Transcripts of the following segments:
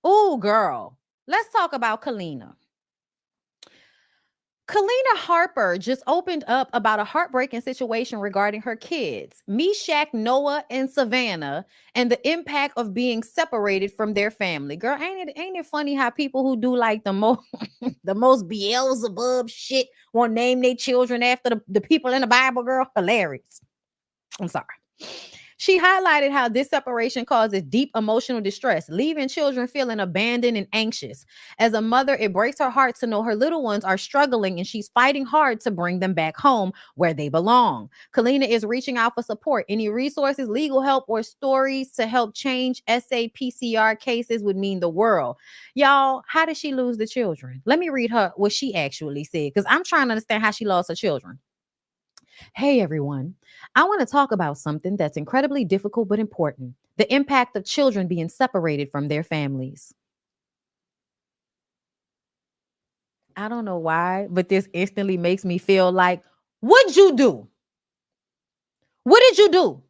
Ooh, girl. Let's talk about Kaleena. Kaleena Harper just opened up about a heartbreaking situation regarding her kids, Meshach, Noah, and Savannah, and the impact of being separated from their family. Girl, ain't it funny how people who do like the most the most Beelzebub shit want to name their children after the people in the Bible, girl? Hilarious. I'm sorry. She highlighted how this separation causes deep emotional distress, leaving children feeling abandoned and anxious. As a mother, it breaks her heart to know her little ones are struggling and she's fighting hard to bring them back home where they belong. Kaleena is reaching out for support. Any resources, legal help, or stories to help change SAPCR cases would mean the world. Y'all, how did she lose the children? Let me read her what she actually said because I'm trying to understand how she lost her children. Hey everyone, I want to talk about something that's incredibly difficult but important: the impact of children being separated from their families. I don't know why, but this instantly makes me feel like, what'd you do? What did you do?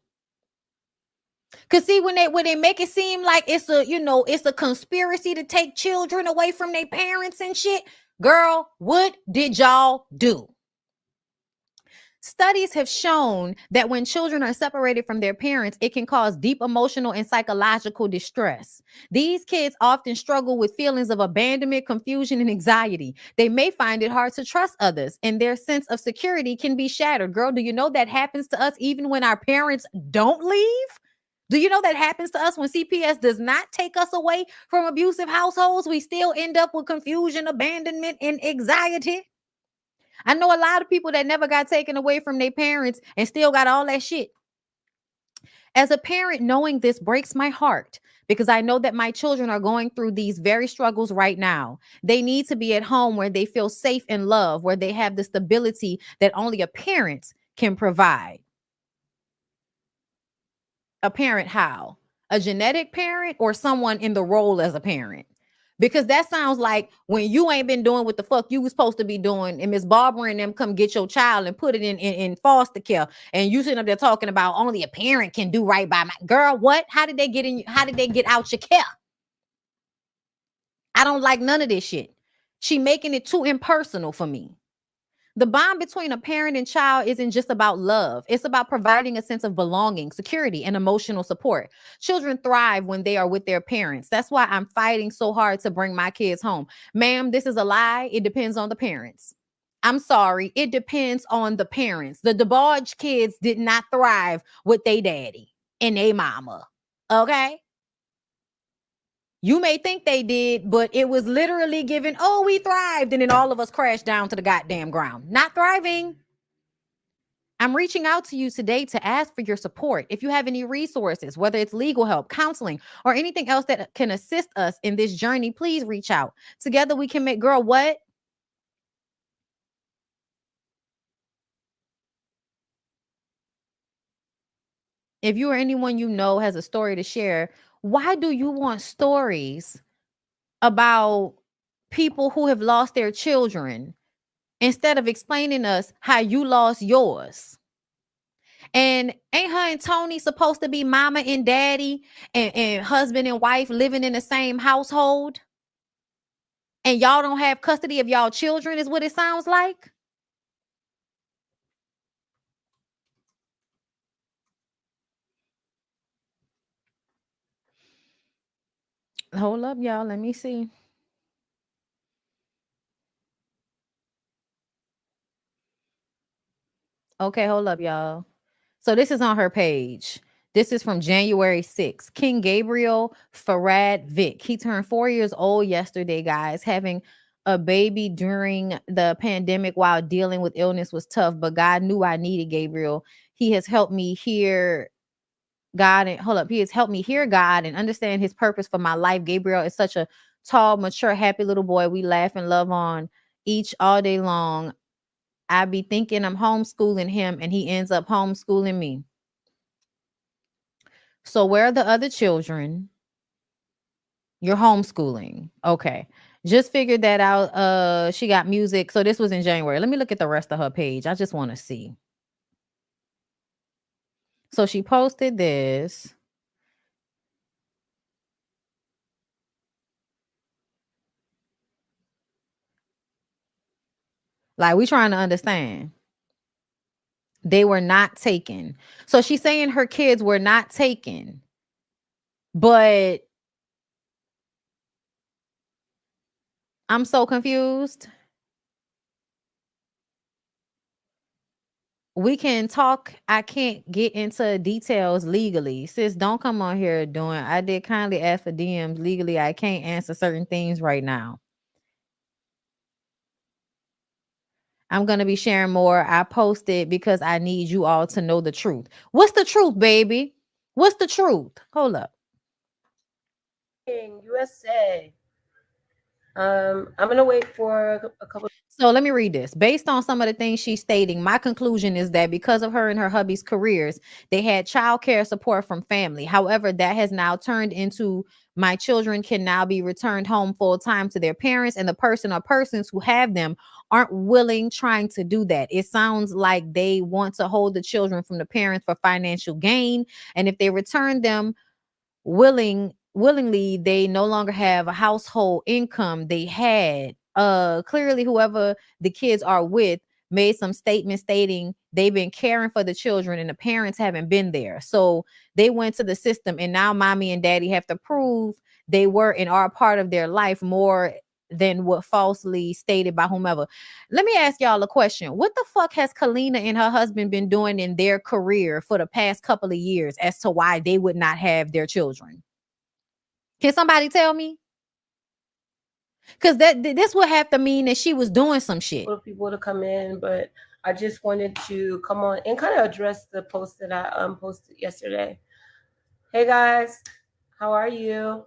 Cause see, when they make it seem like it's a conspiracy to take children away from their parents and shit, girl, what did y'all do? Studies have shown that when children are separated from their parents, it can cause deep emotional and psychological distress. These kids often struggle with feelings of abandonment, confusion, and anxiety. They may find it hard to trust others, and their sense of security can be shattered. Girl, do you know that happens to us even when our parents don't leave? Do you know that happens to us when CPS does not take us away from abusive households? We still end up with confusion, abandonment, and anxiety. I know a lot of people that never got taken away from their parents and still got all that shit. As a parent, knowing this breaks my heart because I know that my children are going through these very struggles right now. They need to be at home where they feel safe and loved, where they have the stability that only a parent can provide. A parent, how? A genetic parent or someone in the role as a parent? Because that sounds like when you ain't been doing what the fuck you was supposed to be doing, and Miss Barbara and them come get your child and put it in foster care, and you sitting up there talking about only a parent can do right by my girl. What? How did they get in? How did they get out your care? I don't like none of this shit. She making it too impersonal for me. The bond between a parent and child isn't just about love. It's about providing a sense of belonging, security, and emotional support. Children thrive when they are with their parents. That's why I'm fighting so hard to bring my kids home. Ma'am, this is a lie. It depends on the parents. I'm sorry. It depends on the parents. The DeBarge kids did not thrive with their daddy and their mama. Okay? You may think they did, but it was literally given, oh, we thrived. And then all of us crashed down to the goddamn ground. Not thriving. I'm reaching out to you today to ask for your support. If you have any resources, whether it's legal help, counseling, or anything else that can assist us in this journey, please reach out. Together we can make, girl, what? If you or anyone you know has a story to share, why do you want stories about people who have lost their children instead of explaining us how you lost yours? And ain't her and Tony supposed to be mama and daddy and husband and wife living in the same household? And y'all don't have custody of y'all children, is what it sounds like. Hold up, y'all. Let me see. Okay, hold up, y'all. So this is on her page. This is from January 6th. King Gabriel Farad Vic. He turned 4 years old yesterday, guys. Having a baby during the pandemic while dealing with illness was tough, but God knew I needed Gabriel. He has helped me hear God and hold up. He has helped me hear God and understand his purpose for my life. Gabriel is such a tall, mature, happy little boy. We laugh and love on each all day long. I be thinking I'm homeschooling him and he ends up homeschooling me. So where are the other children? You're homeschooling. Okay. Just figured that out. She got music. So this was in January. Let me look at the rest of her page. I just want to see. So she posted this. Like, we trying to understand. They were not taken. So she's saying her kids were not taken. But I'm so confused. We can talk. I can't get into details legally. Sis, don't come on here doing. I did kindly ask for DMs legally. I can't answer certain things right now. I'm going to be sharing more. I posted because I need you all to know the truth. What's the truth, baby? What's the truth? Hold up. USA. I'm gonna wait for a couple. So let me read this. Based on some of the things she's stating, my conclusion is that because of her and her hubby's careers, they had child care support from family. However, that has now turned into my children can now be returned home full time to their parents, and the person or persons who have them aren't willing trying to do that. It sounds like they want to hold the children from the parents for financial gain. And if they return them willingly, they no longer have a household income they had. Clearly whoever the kids are with made some statement stating they've been caring for the children and the parents haven't been there, so they went to the system, and now mommy and daddy have to prove they were and are a part of their life more than what falsely stated by whomever. Let me ask y'all a question. What the fuck has Kaleena and her husband been doing in their career for the past couple of years as to why they would not have their children? Can somebody tell me? Because this would have to mean that she was doing some shit. For people to come in, but I just wanted to come on and kind of address the post that I posted yesterday. Hey guys, how are you?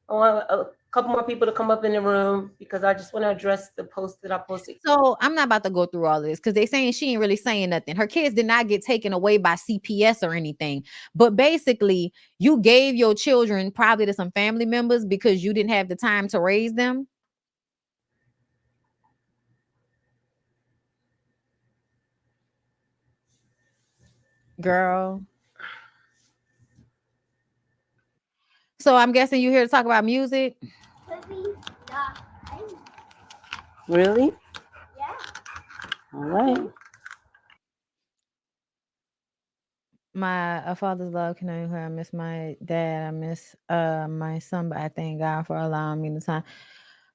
I want a couple more people to come up in the room because I just want to address the post that I posted. So I'm not about to go through all this because they saying she ain't really saying nothing. Her kids did not get taken away by CPS or anything. But basically, you gave your children probably to some family members because you didn't have the time to raise them. Girl. So I'm guessing you here to talk about music. Really? Yeah. All right. My father's love can only I miss my dad. I miss my son, but I thank God for allowing me the time.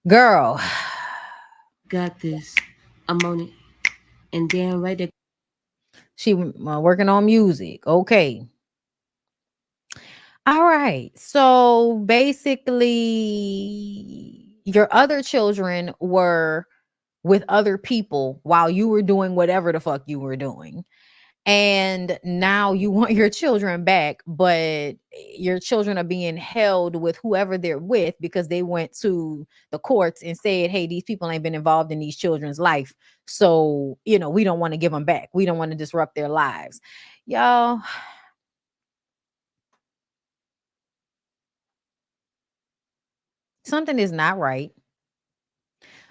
Girl. Got this. I'm on it. And then right there. She working on music. Okay. All right. So basically, your other children were with other people while you were doing whatever the fuck you were doing. And now you want your children back, but your children are being held with whoever they're with because they went to the courts and said, hey, these people ain't been involved in these children's life. So, we don't want to give them back. We don't want to disrupt their lives. Y'all, something is not right.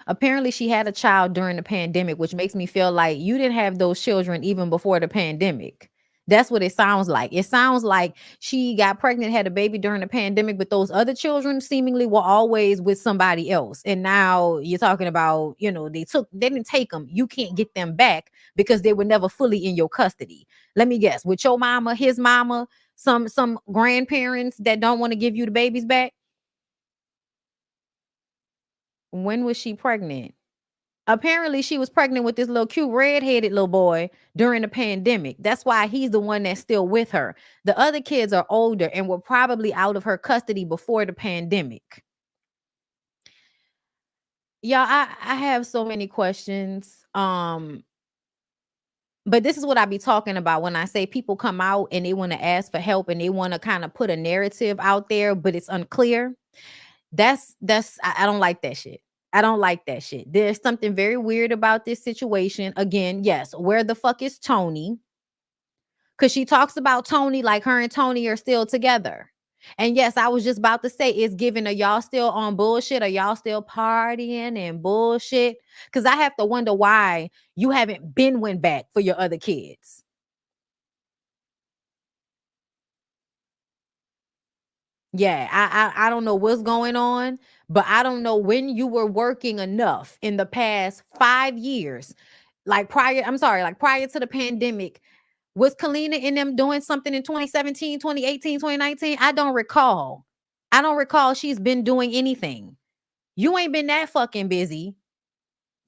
Apparently, she had a child during the pandemic, which makes me feel like you didn't have those children even before the pandemic. That's what it sounds like. It sounds like she got pregnant, had a baby during the pandemic, but those other children seemingly were always with somebody else. And now you're talking about, they didn't take them. You can't get them back because they were never fully in your custody. Let me guess, with your mama, his mama, some grandparents that don't want to give you the babies back. When was she pregnant? Apparently she was pregnant with this little cute red-headed little boy during the pandemic. That's why he's the one that's still with her. The other kids are older and were probably out of her custody before the pandemic. Y'all, I have so many questions. But this is what I be talking about when I say people come out and they want to ask for help and they want to kind of put a narrative out there, but it's unclear. I don't like that shit. I don't like that shit. There's something very weird about this situation. Again, yes, where the fuck is Tony? Because she talks about Tony like her and Tony are still together. And yes, I was just about to say, it's given, are y'all still on bullshit? Are y'all still partying and bullshit? Because I have to wonder why you haven't been went back for your other kids. Yeah, I don't know what's going on, but I don't know when you were working enough in the past 5 years, like prior to the pandemic. Was Kaleena and them doing something in 2017, 2018, 2019? I don't recall. I don't recall she's been doing anything. You ain't been that fucking busy.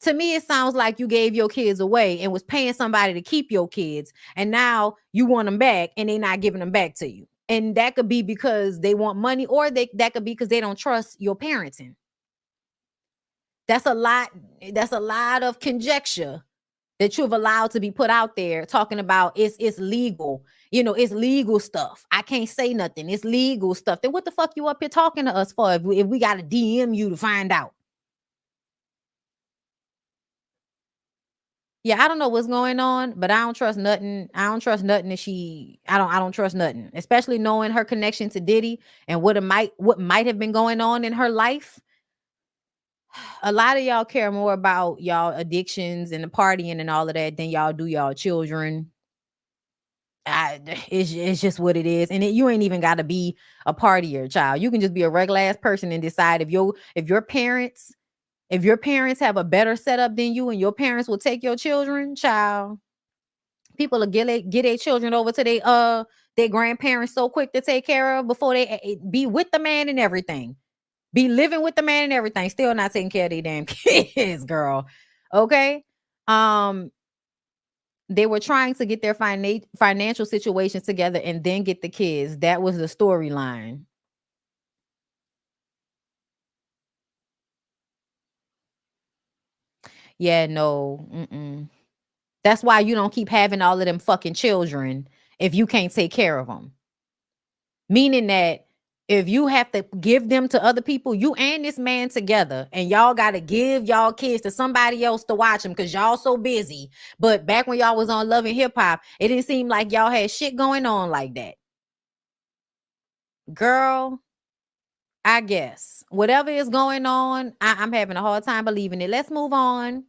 To me, it sounds like you gave your kids away and was paying somebody to keep your kids, and now you want them back and they're not giving them back to you. And that could be because they want money, or that could be because they don't trust your parenting. That's a lot. That's a lot of conjecture that you've allowed to be put out there, talking about it's legal. It's legal stuff. I can't say nothing. It's legal stuff. Then what the fuck you up here talking to us for if we got to DM you to find out? Yeah, I don't know what's going on, but I don't trust nothing. I don't trust nothing that I don't trust nothing, especially knowing her connection to Diddy and what might have been going on in her life. A lot of y'all care more about y'all addictions and the partying and all of that than y'all do y'all children. It's just what it is, and you ain't even got to be a partier, child. You can just be a regular ass person and decide if your parents have a better setup than you, and your parents will take your children, child. People will get their children over to their grandparents so quick to take care of before they be with the man and everything. Be living with the man and everything, still not taking care of their damn kids, girl. Okay. Um, they were trying to get their financial situations together and then get the kids. That was the storyline. Yeah, no. Mm-mm. That's why you don't keep having all of them fucking children if you can't take care of them. Meaning that if you have to give them to other people, you and this man together, and y'all got to give y'all kids to somebody else to watch them because y'all so busy. But back when y'all was on Love and Hip Hop, it didn't seem like y'all had shit going on like that. Girl, I guess whatever is going on, I'm having a hard time believing it. Let's move on.